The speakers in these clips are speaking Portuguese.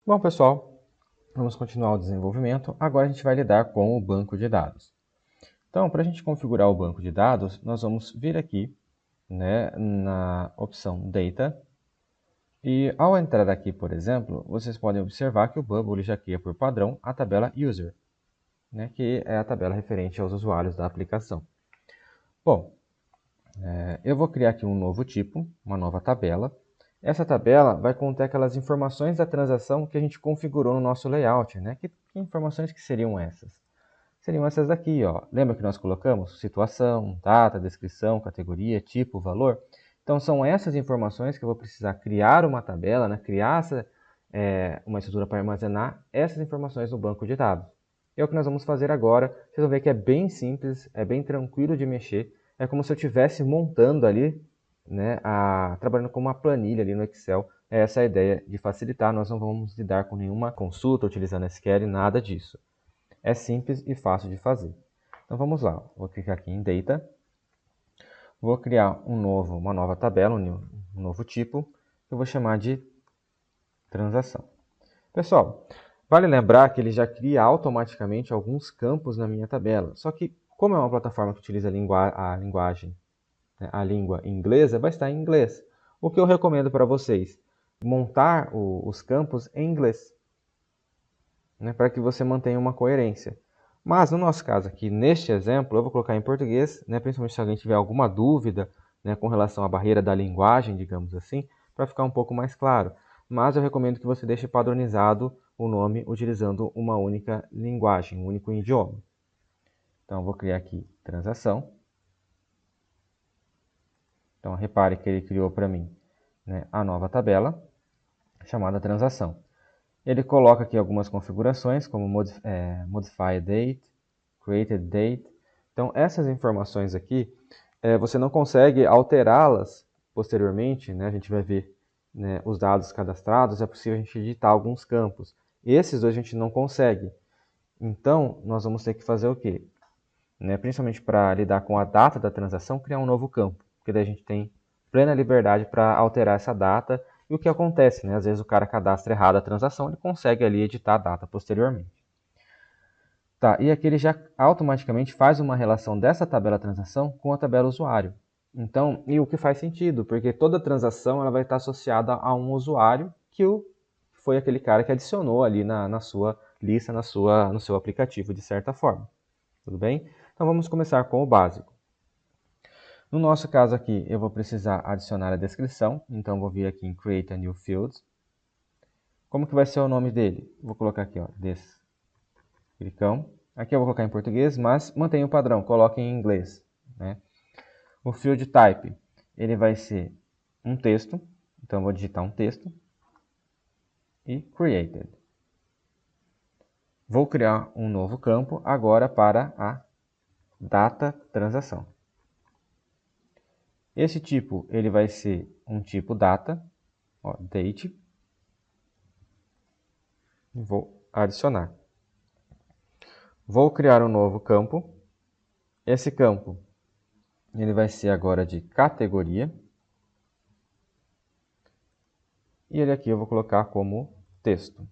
Bom, pessoal, vamos continuar o desenvolvimento. Agora a gente vai lidar com o banco de dados. Então, para a gente configurar o banco de dados, nós vamos vir aqui, né, na opção Data. E ao entrar aqui, por exemplo, vocês podem observar que o Bubble já cria por padrão a tabela User, né, que é a tabela referente aos usuários da aplicação. Bom, eu vou criar aqui um novo tipo, uma nova tabela. Essa tabela vai conter aquelas informações da transação que a gente configurou no nosso layout, né? Que informações que seriam essas? Seriam essas daqui, ó. Lembra que nós colocamos situação, data, descrição, categoria, tipo, valor? Então, são essas informações que eu vou precisar criar uma tabela, né? Criar uma estrutura para armazenar essas informações no banco de dados. É o que nós vamos fazer agora. Vocês vão ver que é bem simples, é bem tranquilo de mexer. É como se eu estivesse montando ali, né, trabalhando com uma planilha ali no Excel. É essa a ideia de facilitar. Nós não vamos lidar com nenhuma consulta utilizando SQL, nada disso. É simples e fácil de fazer. Então vamos lá, vou clicar aqui em Data, vou criar uma nova tabela, um novo tipo, que eu vou chamar de transação. Pessoal, vale lembrar que ele já cria automaticamente alguns campos na minha tabela, só que como é uma plataforma que utiliza a linguagem, né, a língua inglesa, vai estar em inglês. O que eu recomendo para vocês? Montar os campos em inglês, né, para que você mantenha uma coerência. Mas no nosso caso aqui, neste exemplo, eu vou colocar em português, né, principalmente se alguém tiver alguma dúvida, né, com relação à barreira da linguagem, digamos assim, para ficar um pouco mais claro. Mas eu recomendo que você deixe padronizado o nome utilizando uma única linguagem, um único idioma. Então eu vou criar aqui transação. Então repare que ele criou para mim, né, a nova tabela chamada transação. Ele coloca aqui algumas configurações, como Modify Date, Created Date. Então, essas informações aqui, você não consegue alterá-las posteriormente, né? A gente vai ver, né, os dados cadastrados, é possível a gente editar alguns campos. Esses dois a gente não consegue. Então, nós vamos ter que fazer o quê? Né? Principalmente para lidar com a data da transação, criar um novo campo, porque daí a gente tem plena liberdade para alterar essa data. E o que acontece, né? Às vezes o cara cadastra errado a transação, ele consegue ali editar a data posteriormente. Tá, e aqui ele já automaticamente faz uma relação dessa tabela transação com a tabela usuário. Então, e o que faz sentido, porque toda transação ela vai estar associada a um usuário foi aquele cara que adicionou ali na sua lista, no seu aplicativo, de certa forma. Tudo bem? Então vamos começar com o básico. No nosso caso aqui, eu vou precisar adicionar a descrição, então vou vir aqui em Create a New Field. Como que vai ser o nome dele? Vou colocar aqui, ó, descrição. Aqui eu vou colocar em português, mas mantenha o padrão, coloque em inglês, né? O field type, ele vai ser um texto, então eu vou digitar um texto e created. Vou criar um novo campo agora para a data transação. Esse tipo ele vai ser um tipo data, ó, date, e vou adicionar. Vou criar um novo campo. Esse campo ele vai ser agora de categoria. E ele aqui eu vou colocar como texto.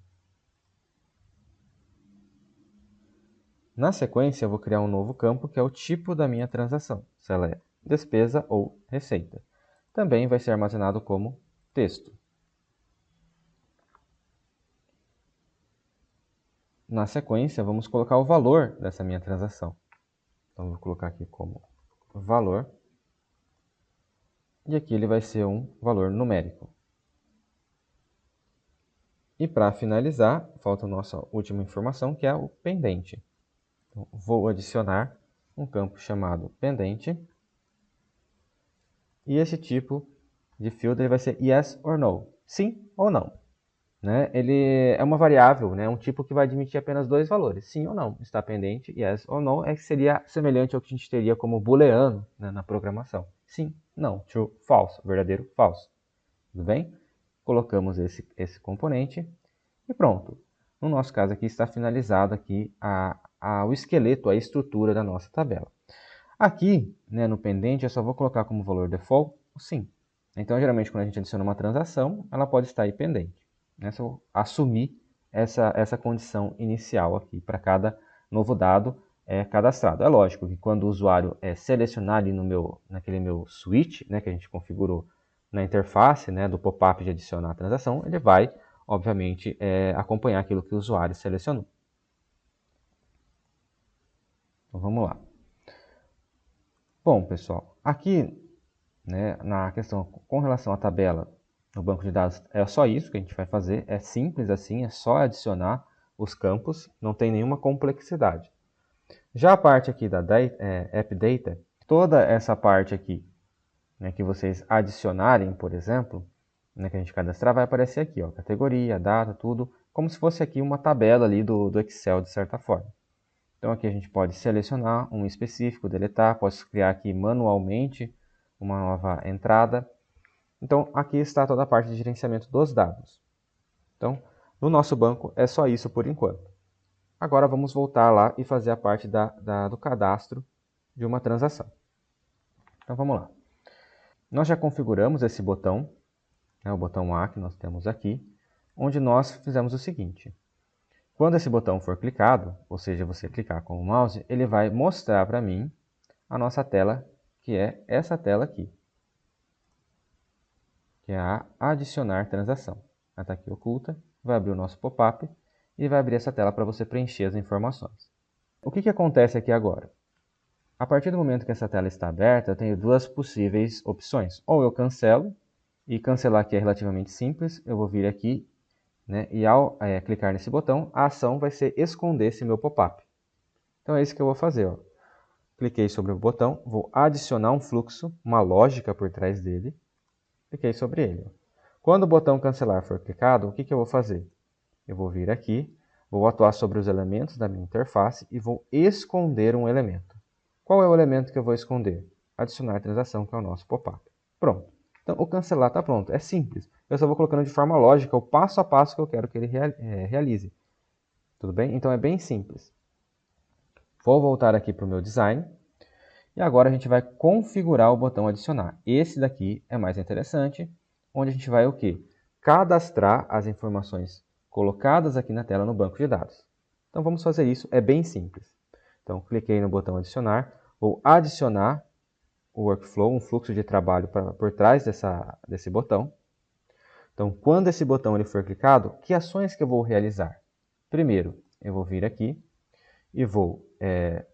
Na sequência, eu vou criar um novo campo, que é o tipo da minha transação, se ela é despesa ou receita. Também vai ser armazenado como texto. Na sequência, vamos colocar o valor dessa minha transação. Então, vou colocar aqui como valor. E aqui ele vai ser um valor numérico. E para finalizar, falta a nossa última informação, que é o pendente. Então, vou adicionar um campo chamado pendente. E esse tipo de field ele vai ser yes or no, sim ou não. Né? Ele é uma variável, né? Um tipo que vai admitir apenas dois valores, sim ou não. Está pendente, yes ou no, seria semelhante ao que a gente teria como booleano, né, na programação. Sim, não, true, false, verdadeiro, falso. Tudo bem? Colocamos esse componente e pronto. No nosso caso aqui está finalizado aqui o esqueleto, a estrutura da nossa tabela. Aqui, né, no pendente, eu só vou colocar como valor default o sim. Então, geralmente, quando a gente adiciona uma transação, ela pode estar aí pendente. Né? Se eu assumir essa condição inicial aqui para cada novo dado cadastrado. É lógico que quando o usuário selecionar ali naquele meu switch, né, que a gente configurou na interface, né, do pop-up de adicionar a transação, ele vai, obviamente, acompanhar aquilo que o usuário selecionou. Então vamos lá. Bom, pessoal, aqui, né, na questão com relação à tabela no banco de dados, é só isso que a gente vai fazer, é simples assim, é só adicionar os campos, não tem nenhuma complexidade. Já a parte aqui da App Data, toda essa parte aqui, né, que vocês adicionarem, por exemplo, né, que a gente cadastrar, vai aparecer aqui, ó, categoria, data, tudo, como se fosse aqui uma tabela ali do Excel, de certa forma. Então aqui a gente pode selecionar um específico, deletar, posso criar aqui manualmente uma nova entrada. Então aqui está toda a parte de gerenciamento dos dados. Então, no nosso banco é só isso por enquanto. Agora vamos voltar lá e fazer a parte do cadastro de uma transação. Então vamos lá. Nós já configuramos esse botão, né, o botão A que nós temos aqui, onde nós fizemos o seguinte. Quando esse botão for clicado, ou seja, você clicar com o mouse, ele vai mostrar para mim a nossa tela, que é essa tela aqui, que é a adicionar transação. Ela está aqui oculta, vai abrir o nosso pop-up e vai abrir essa tela para você preencher as informações. O que acontece aqui agora? A partir do momento que essa tela está aberta, eu tenho duas possíveis opções. Ou eu cancelo, e cancelar aqui é relativamente simples, eu vou vir aqui, né, e ao clicar nesse botão, a ação vai ser esconder esse meu pop-up. Então é isso que eu vou fazer. Ó. Cliquei sobre o botão, vou adicionar um fluxo, uma lógica por trás dele, cliquei sobre ele. Quando o botão cancelar for clicado, o que eu vou fazer? Eu vou vir aqui, vou atuar sobre os elementos da minha interface e vou esconder um elemento. Qual é o elemento que eu vou esconder? Adicionar transação, que é o nosso pop-up. Pronto. Então, o cancelar está pronto. É simples. Eu só vou colocando de forma lógica o passo a passo que eu quero que ele realize. Tudo bem? Então, é bem simples. Vou voltar aqui para o meu design. E agora a gente vai configurar o botão adicionar. Esse daqui é mais interessante, onde a gente vai o quê? Cadastrar as informações colocadas aqui na tela no banco de dados. Então vamos fazer isso, é bem simples. Então cliquei no botão adicionar, vou adicionar o workflow, um fluxo de trabalho por trás desse botão. Então quando esse botão ele for clicado, que ações que eu vou realizar? Primeiro, eu vou vir aqui e vou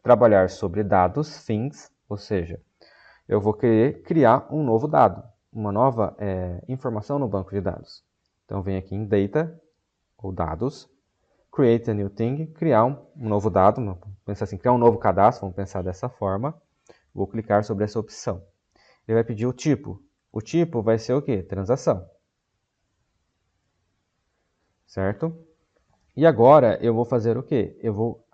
trabalhar sobre dados, things, ou seja, eu vou querer criar um novo dado, uma nova informação no banco de dados. Então, venho aqui em Data, ou Dados, Create a New Thing, criar um novo dado, vamos pensar assim, criar um novo cadastro, vamos pensar dessa forma. Vou clicar sobre essa opção. Ele vai pedir o tipo. O tipo vai ser o quê? Transação. Certo? E agora eu vou fazer o quê? Eu vou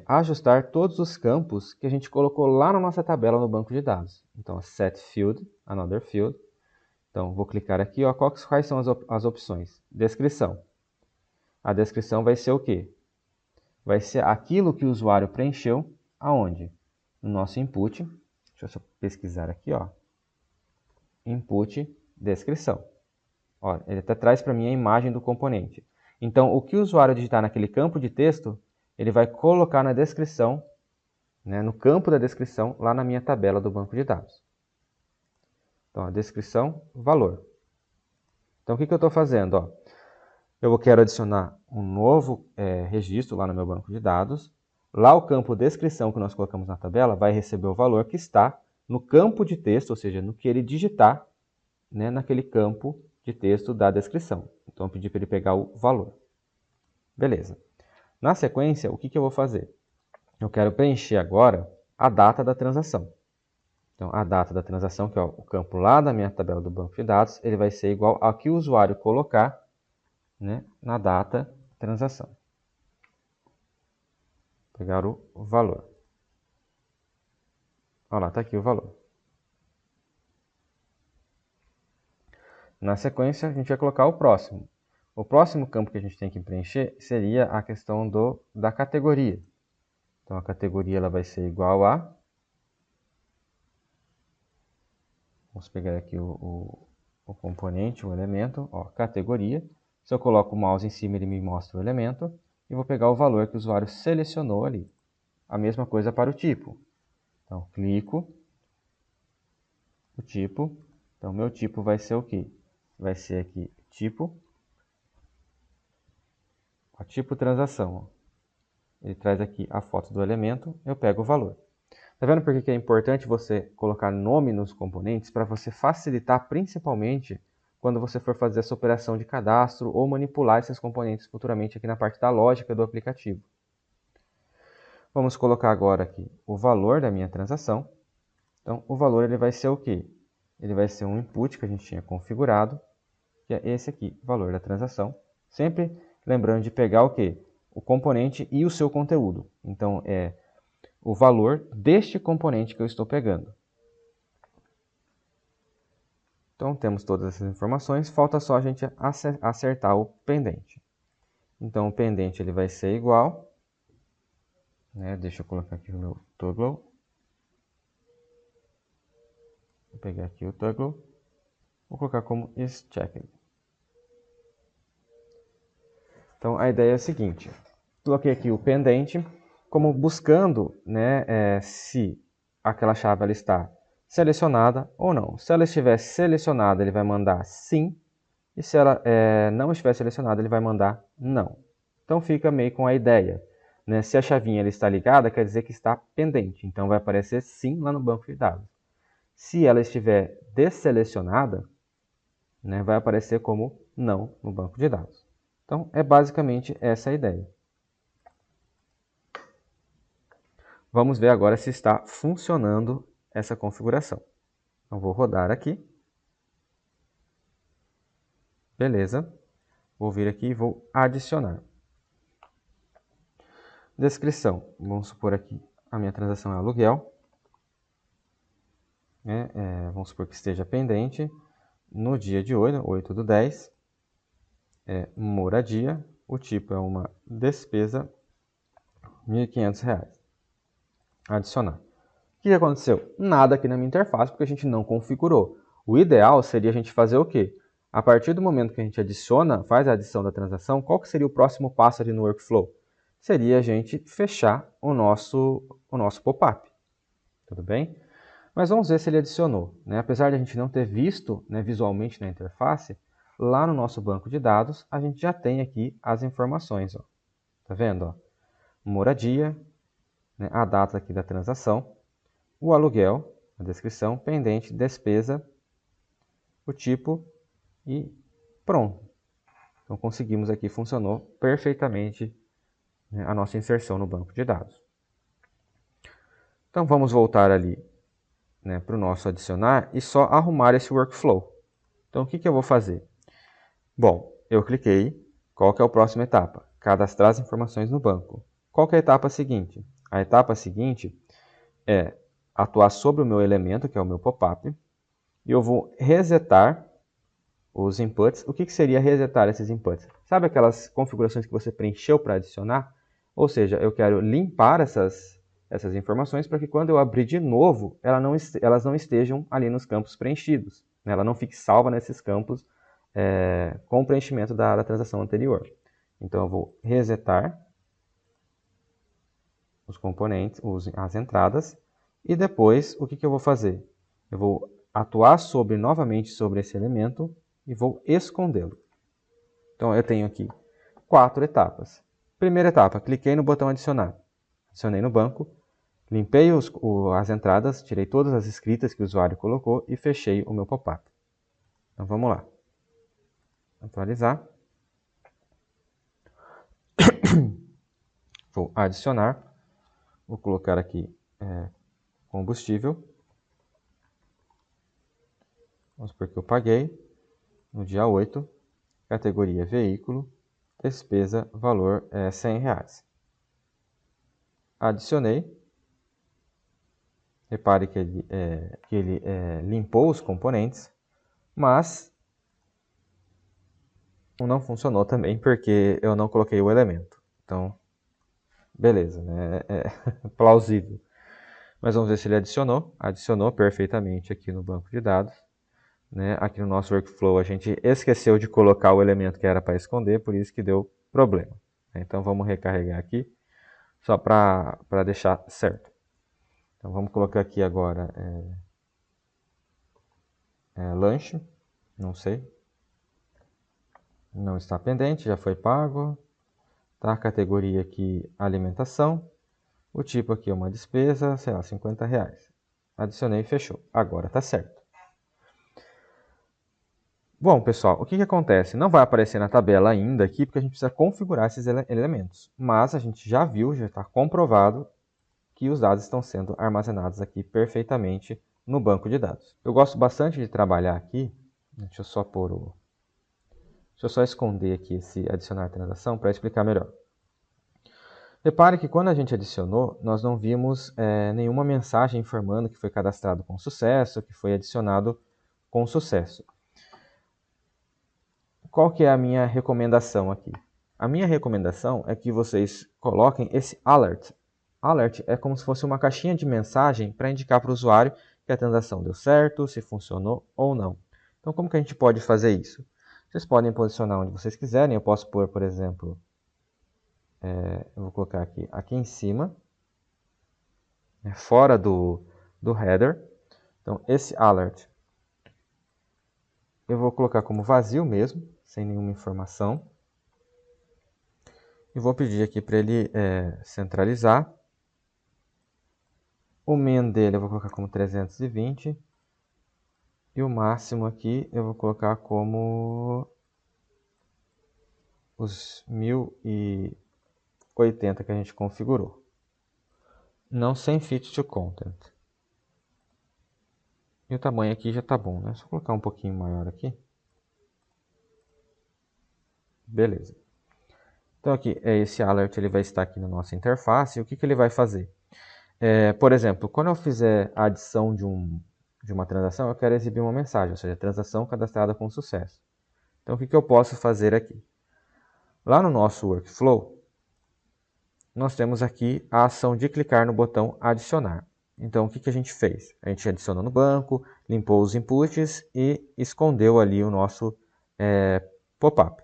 ajustar todos os campos que a gente colocou lá na nossa tabela no banco de dados. Então, set field, another field. Então, vou clicar aqui, ó, quais são as opções? Descrição. A descrição vai ser o quê? Vai ser aquilo que o usuário preencheu, aonde? No nosso input. Deixa eu só pesquisar aqui, ó. Input, descrição. Ó, ele até traz para mim a imagem do componente. Então, o que o usuário digitar naquele campo de texto, ele vai colocar na descrição, né, no campo da descrição, lá na minha tabela do banco de dados. Então, a descrição, valor. Então, o que eu estou fazendo? Ó, eu quero adicionar um novo registro lá no meu banco de dados. Lá o campo descrição que nós colocamos na tabela vai receber o valor que está no campo de texto, ou seja, no que ele digitar, né, naquele campo de texto da descrição. Então, eu pedi para ele pegar o valor. Beleza. Na sequência, o que eu vou fazer? Eu quero preencher agora a data da transação. Então, a data da transação, que é o campo lá da minha tabela do banco de dados, ele vai ser igual ao que o usuário colocar, né, na data transação. Vou pegar o valor. Olha lá, está aqui o valor. Na sequência, a gente vai colocar o próximo. O próximo campo que a gente tem que preencher seria a questão da categoria. Então, a categoria ela vai ser igual a... Vamos pegar aqui o componente, o elemento, ó, categoria. Se eu coloco o mouse em cima, ele me mostra o elemento. E vou pegar o valor que o usuário selecionou ali. A mesma coisa para o tipo. Então, clico, o tipo. Então, meu tipo vai ser o quê? Vai ser aqui, tipo. O tipo transação. Ele traz aqui a foto do elemento, eu pego o valor. Tá vendo por que é importante você colocar nome nos componentes? Para você facilitar, principalmente, quando você for fazer essa operação de cadastro ou manipular esses componentes futuramente aqui na parte da lógica do aplicativo. Vamos colocar agora aqui o valor da minha transação. Então, o valor ele vai ser o quê? Ele vai ser um input que a gente tinha configurado, que é esse aqui, valor da transação. Sempre lembrando de pegar o quê? O componente e o seu conteúdo. Então, é o valor deste componente que eu estou pegando. Então, temos todas essas informações, falta só a gente acertar o pendente. Então, o pendente ele vai ser igual, né? Deixa eu colocar aqui o meu toggle. Vou pegar aqui o toggle, vou colocar como isChecked. Então, a ideia é a seguinte, coloquei aqui o pendente, como buscando, né, se aquela chave ela está selecionada ou não. Se ela estiver selecionada, ele vai mandar sim, e se ela não estiver selecionada, ele vai mandar não. Então fica meio com a ideia, né? Se a chavinha ela está ligada, quer dizer que está pendente, então vai aparecer sim lá no banco de dados. Se ela estiver desselecionada, né, vai aparecer como não no banco de dados. Então é basicamente essa a ideia. Vamos ver agora se está funcionando essa configuração. Então, vou rodar aqui. Beleza. Vou vir aqui e vou adicionar. Descrição. Vamos supor aqui a minha transação é aluguel. Vamos supor que esteja pendente. No dia de hoje, 8/10, moradia. O tipo é uma despesa, R$ 1.500. Adicionar. O que aconteceu? Nada aqui na minha interface, porque a gente não configurou. O ideal seria a gente fazer o quê? A partir do momento que a gente faz a adição da transação, qual que seria o próximo passo ali no workflow? Seria a gente fechar o nosso pop-up. Tudo bem? Mas vamos ver se ele adicionou. Né? Apesar de a gente não ter visto, né, visualmente na interface, lá no nosso banco de dados, a gente já tem aqui as informações. Ó. Tá vendo? Ó? Moradia, né, a data aqui da transação, o aluguel, a descrição, pendente, despesa, o tipo e pronto. Então conseguimos aqui, funcionou perfeitamente, né, a nossa inserção no banco de dados. Então vamos voltar ali, né, para o nosso adicionar e só arrumar esse workflow. Então o que eu vou fazer? Bom, eu cliquei, qual que é a próxima etapa? Cadastrar as informações no banco. Qual que é a etapa seguinte? A etapa seguinte é atuar sobre o meu elemento, que é o meu pop-up, e eu vou resetar os inputs. O que seria resetar esses inputs? Sabe aquelas configurações que você preencheu para adicionar? Ou seja, eu quero limpar essas informações para que quando eu abrir de novo, elas não estejam ali nos campos preenchidos. Né? Ela não fique salva nesses campos com o preenchimento da transação anterior. Então eu vou resetar os componentes, as entradas, e depois o que eu vou fazer? Eu vou atuar novamente sobre esse elemento e vou escondê-lo. Então eu tenho aqui 4 etapas. Primeira etapa, cliquei no botão adicionar. Adicionei no banco, limpei as entradas, tirei todas as escritas que o usuário colocou e fechei o meu pop-up. Então vamos lá. Atualizar. Vou adicionar. Vou colocar aqui combustível. Vamos supor que eu paguei no dia 8, categoria veículo, despesa, valor R$100. Adicionei. Repare que ele limpou os componentes, mas não funcionou também porque eu não coloquei o elemento. Então, beleza, né? É plausível. Mas vamos ver se ele adicionou. Adicionou perfeitamente aqui no banco de dados. né? Aqui no nosso workflow a gente esqueceu de colocar o elemento que era para esconder, por isso que deu problema. Então vamos recarregar aqui, só para deixar certo. Então vamos colocar aqui agora lanche, não sei. Não está pendente, já foi pago. Tá? A categoria aqui, alimentação. O tipo aqui é uma despesa, sei lá, R$50. Adicionei e fechou. Agora está certo. Bom, pessoal, o que acontece? Não vai aparecer na tabela ainda aqui, porque a gente precisa configurar esses elementos. Mas a gente já viu, já está comprovado que os dados estão sendo armazenados aqui perfeitamente no banco de dados. Eu gosto bastante de trabalhar aqui. Deixa eu só esconder aqui esse adicionar transação para explicar melhor. Repare que quando a gente adicionou, nós não vimos nenhuma mensagem informando que foi cadastrado com sucesso, que foi adicionado com sucesso. Qual que é a minha recomendação aqui? A minha recomendação é que vocês coloquem esse alert. Alert é como se fosse uma caixinha de mensagem para indicar para o usuário que a transação deu certo, se funcionou ou não. Então, como que a gente pode fazer isso? Vocês podem posicionar onde vocês quiserem. Eu posso pôr, por exemplo, eu vou colocar aqui em cima, fora do header. Então, esse alert eu vou colocar como vazio mesmo, sem nenhuma informação. E vou pedir aqui para ele centralizar. O min dele eu vou colocar como 320. E o máximo aqui eu vou colocar como os 1080 que a gente configurou. Não sem fit to content. E o tamanho aqui já está bom, né? Só colocar um pouquinho maior aqui. Beleza. Então aqui, esse alert ele vai estar aqui na nossa interface. E o que ele vai fazer? Por exemplo, quando eu fizer a adição de uma transação, eu quero exibir uma mensagem, ou seja, transação cadastrada com sucesso. Então, o que eu posso fazer aqui? Lá no nosso workflow, nós temos aqui a ação de clicar no botão adicionar. Então, o que a gente fez? A gente adicionou no banco, limpou os inputs e escondeu ali o nosso pop-up.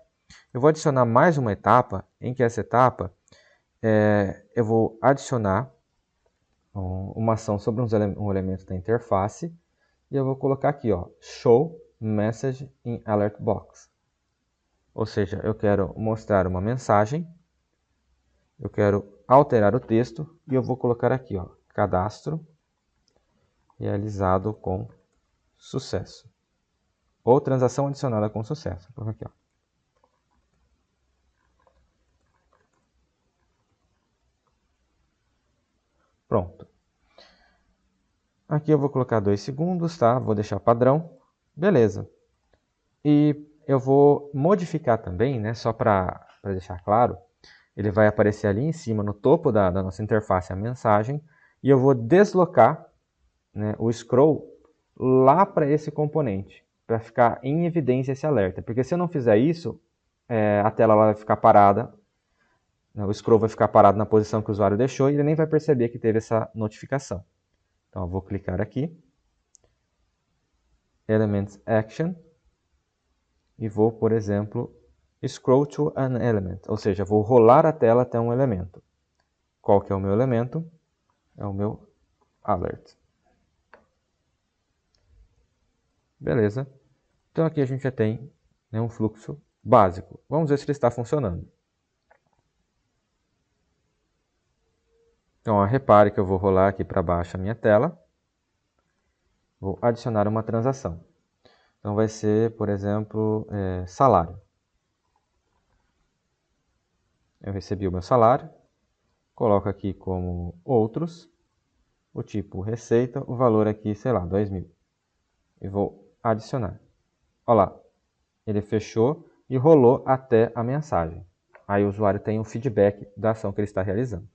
Eu vou adicionar mais uma etapa, em que essa etapa eu vou adicionar uma ação sobre um elemento da interface e eu vou colocar aqui, show message in alert box. Ou seja, eu quero mostrar uma mensagem, eu quero alterar o texto e eu vou colocar aqui, cadastro realizado com sucesso. Ou transação adicionada com sucesso. Vou colocar aqui, Pronto. Aqui eu vou colocar 2 segundos, tá? Vou deixar padrão. Beleza. E eu vou modificar também, né? Só para deixar claro. Ele vai aparecer ali em cima, no topo da nossa interface, a mensagem. E eu vou deslocar, né, o scroll lá para esse componente, para ficar em evidência esse alerta. Porque se eu não fizer isso, a tela vai ficar parada, né, o scroll vai ficar parado na posição que o usuário deixou e ele nem vai perceber que teve essa notificação. Então eu vou clicar aqui, Elements Action, e vou, por exemplo, Scroll to an Element, ou seja, vou rolar a tela até um elemento. Qual que é o meu elemento? É o meu Alert. Beleza. Então aqui a gente já tem, né, um fluxo básico. Vamos ver se ele está funcionando. Então, repare que eu vou rolar aqui para baixo a minha tela. Vou adicionar uma transação. Então vai ser, por exemplo, salário. Eu recebi o meu salário, coloco aqui como outros, o tipo receita, o valor aqui, sei lá, 2.000. E vou adicionar. Olha lá, ele fechou e rolou até a mensagem. Aí o usuário tem um feedback da ação que ele está realizando.